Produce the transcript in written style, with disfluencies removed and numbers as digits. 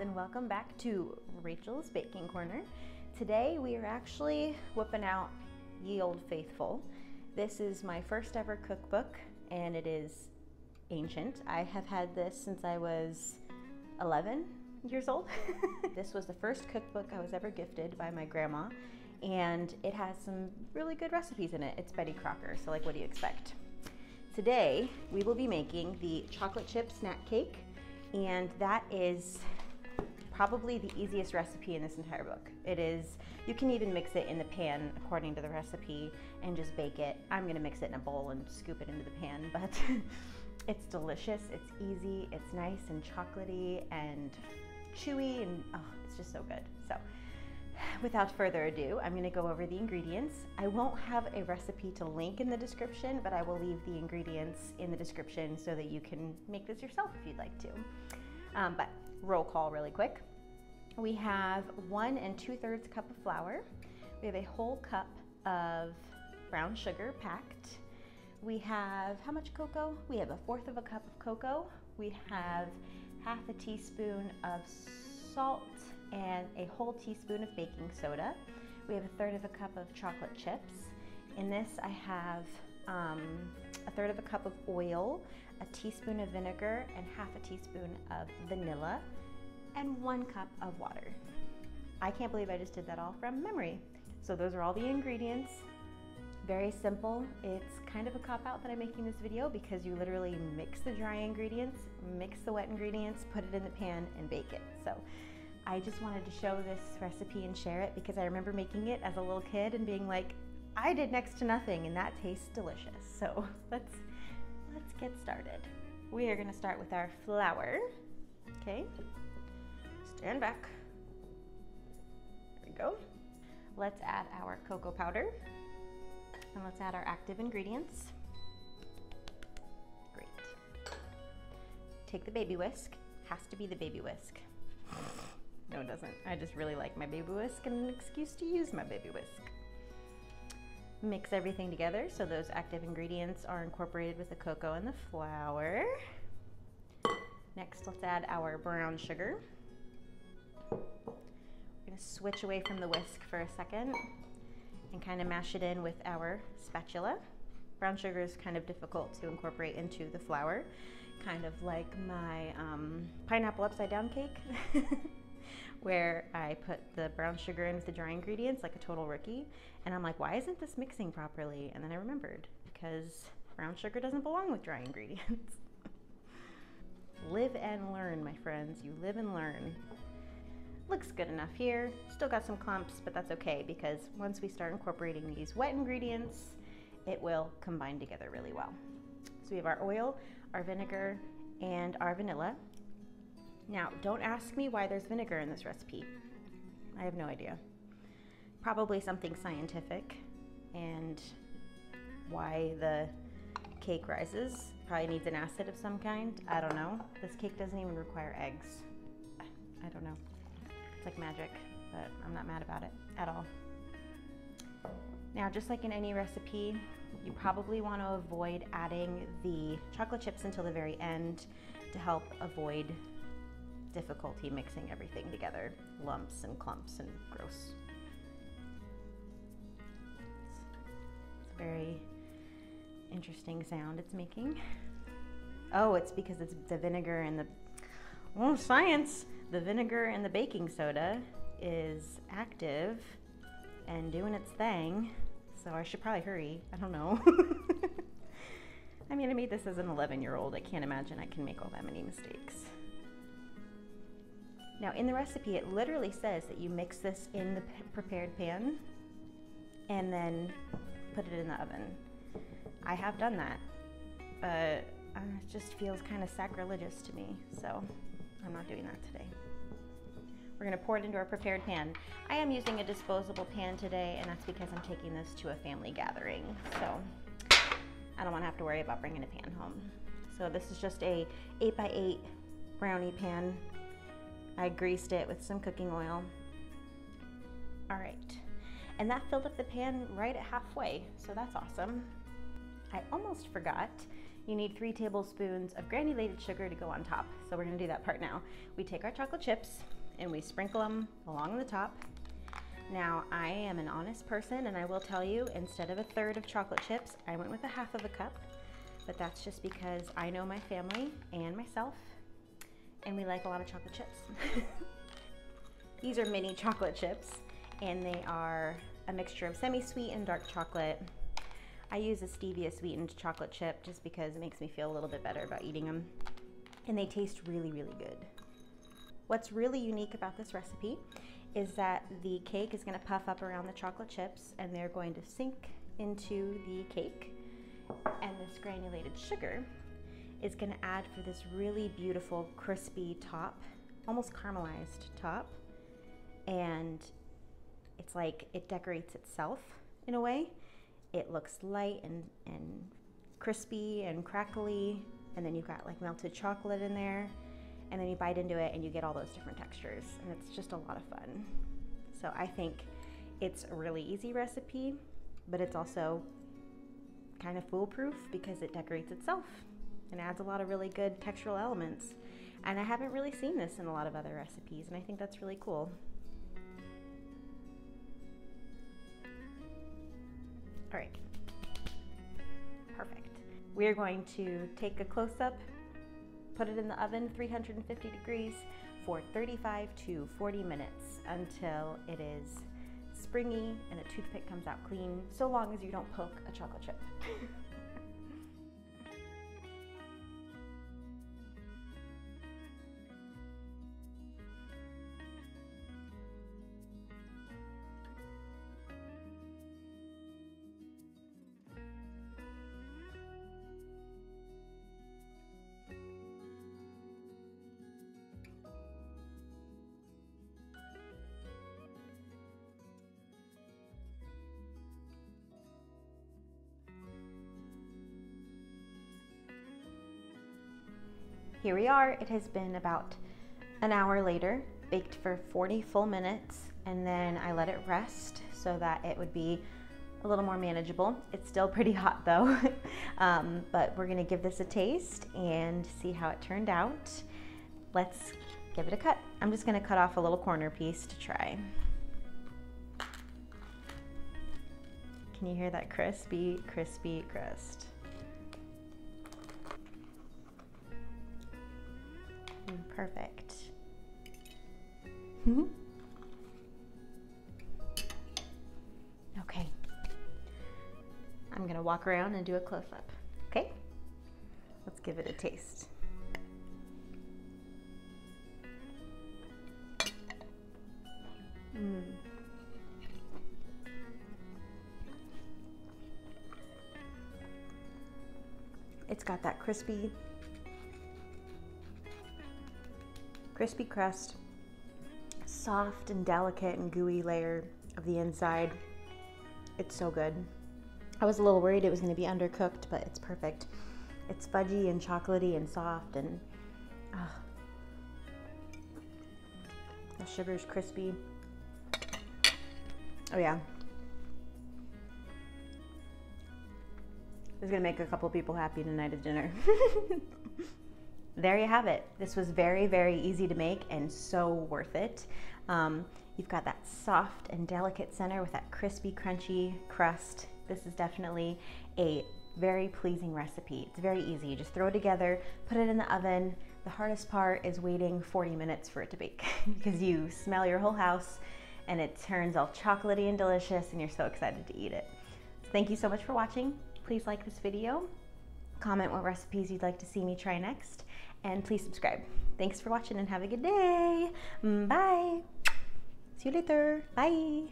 and welcome back to Rachel's Baking Corner. Today we are actually whipping out Ye Old Faithful. This is my first ever cookbook and it is ancient. I have had this since I was 11 years old. This was the first cookbook I was ever gifted by my grandma, and it has some really good recipes in it. It's Betty Crocker, so like, what do you expect? Today we will be making the chocolate chip snack cake, and that is probably the easiest recipe in this entire book. It is, you can even mix it in the pan according to the recipe and just bake it. I'm gonna mix it in a bowl and scoop it into the pan, but it's delicious, it's easy, it's nice and chocolatey and chewy, and oh, it's just so good. So without further ado, I'm gonna go over the ingredients. I won't have a recipe to link in the description, but I will leave the ingredients in the description so that you can make this yourself if you'd like to. But roll call really quick. We have 1 2/3 cup of flour. We have a whole cup of brown sugar packed. We have, how much cocoa? We have 1/4 of a cup of cocoa. We have 1/2 teaspoon of salt and a whole teaspoon of baking soda. We have 1/3 of a cup of chocolate chips. In this I have 1/3 of a cup of oil, a teaspoon of vinegar, and 1/2 teaspoon of vanilla, and 1 cup of water. I can't believe I just did that all from memory. So those are all the ingredients. Very simple. It's kind of a cop-out that I'm making this video because you literally mix the dry ingredients, mix the wet ingredients, put it in the pan, and bake it. So I just wanted to show this recipe and share it because I remember making it as a little kid and being like, I did next to nothing and that tastes delicious. So let's get started. We are gonna start with our flour. Okay, stand back. There we go. Let's add our cocoa powder and let's add our active ingredients. Great. Take the baby whisk. Has to be the baby whisk. No, it doesn't. I just really like my baby whisk and an excuse to use my baby whisk. Mix everything together so those active ingredients are incorporated with the cocoa and the flour. Next, let's add our brown sugar. We're gonna switch away from the whisk for a second and kind of mash it in with our spatula. Brown sugar is kind of difficult to incorporate into the flour, kind of like my pineapple upside down cake. Where I put the brown sugar in with the dry ingredients like a total rookie, and I'm like, why isn't this mixing properly? And then I remembered, because brown sugar doesn't belong with dry ingredients. Live and learn, my friends. You live and learn. Looks good enough here. Still got some clumps, but that's okay because once we start incorporating these wet ingredients, it will combine together really well. So we have our oil, our vinegar, and our vanilla. Now, don't ask me why there's vinegar in this recipe. I have no idea. Probably something scientific, and why the cake rises. Probably needs an acid of some kind. I don't know. This cake doesn't even require eggs. I don't know. It's like magic, but I'm not mad about it at all. Now, just like in any recipe, you probably want to avoid adding the chocolate chips until the very end to help avoid difficulty mixing everything together, lumps and clumps and gross. It's a very interesting sound it's making. Oh, it's because it's the vinegar and the, oh, science! The vinegar and the baking soda is active and doing its thing, so I should probably hurry. I don't know. I mean, I made this as an 11-year-old. I can't imagine I can make all that many mistakes. Now in the recipe, it literally says that you mix this in the prepared pan and then put it in the oven. I have done that, but it just feels kind of sacrilegious to me, so I'm not doing that today. We're gonna pour it into our prepared pan. I am using a disposable pan today, and that's because I'm taking this to a family gathering, so I don't wanna have to worry about bringing a pan home. So this is just a 8x8 brownie pan. I greased it with some cooking oil. All right, and that filled up the pan right at halfway, so that's awesome. I almost forgot, you need 3 tablespoons of granulated sugar to go on top. So we're gonna do that part now. We take our chocolate chips and we sprinkle them along the top. Now, I am an honest person and I will tell you, instead of 1/3 of chocolate chips, I went with 1/2 of a cup, but that's just because I know my family and myself, and we like a lot of chocolate chips. These are mini chocolate chips, and they are a mixture of semi-sweet and dark chocolate. I use a stevia sweetened chocolate chip just because it makes me feel a little bit better about eating them. And they taste really, really good. What's really unique about this recipe is that the cake is gonna puff up around the chocolate chips and they're going to sink into the cake. And this granulated sugar is gonna add for this really beautiful crispy top, almost caramelized top. And it's like it decorates itself in a way. It looks light and crispy and crackly, and then you've got like melted chocolate in there, and then you bite into it and you get all those different textures, and it's just a lot of fun. So I think it's a really easy recipe, but it's also kind of foolproof because it decorates itself and adds a lot of really good textural elements. And I haven't really seen this in a lot of other recipes, and I think that's really cool. All right, perfect. We're going to take a close-up, put it in the oven, 350 degrees for 35 to 40 minutes until it is springy and a toothpick comes out clean, so long as you don't poke a chocolate chip. Here we are. It has been about an hour later, baked for 40 full minutes, and then I let it rest so that it would be a little more manageable. It's still pretty hot though, but we're gonna give this a taste and see how it turned out. Let's give it a cut. I'm just gonna cut off a little corner piece to try. Can you hear that crispy, crispy crust? Perfect. Okay. I'm gonna walk around and do a close-up. Okay? Let's give it a taste. It's got that crispy crust, soft and delicate and gooey layer of the inside. It's so good. I was a little worried it was going to be undercooked, but it's perfect. It's fudgy and chocolatey and soft, and the sugar's crispy. Oh yeah. This is going to make a couple people happy tonight at dinner. There you have it. This was very, very easy to make and so worth it. You've got that soft and delicate center with that crispy, crunchy crust. This is definitely a very pleasing recipe. It's very easy. You just throw it together, put it in the oven. The hardest part is waiting 40 minutes for it to bake because you smell your whole house and it turns all chocolatey and delicious and you're so excited to eat it. So thank you so much for watching. Please like this video. Comment what recipes you'd like to see me try next, and please subscribe. Thanks for watching and have a good day. Bye. See you later. Bye.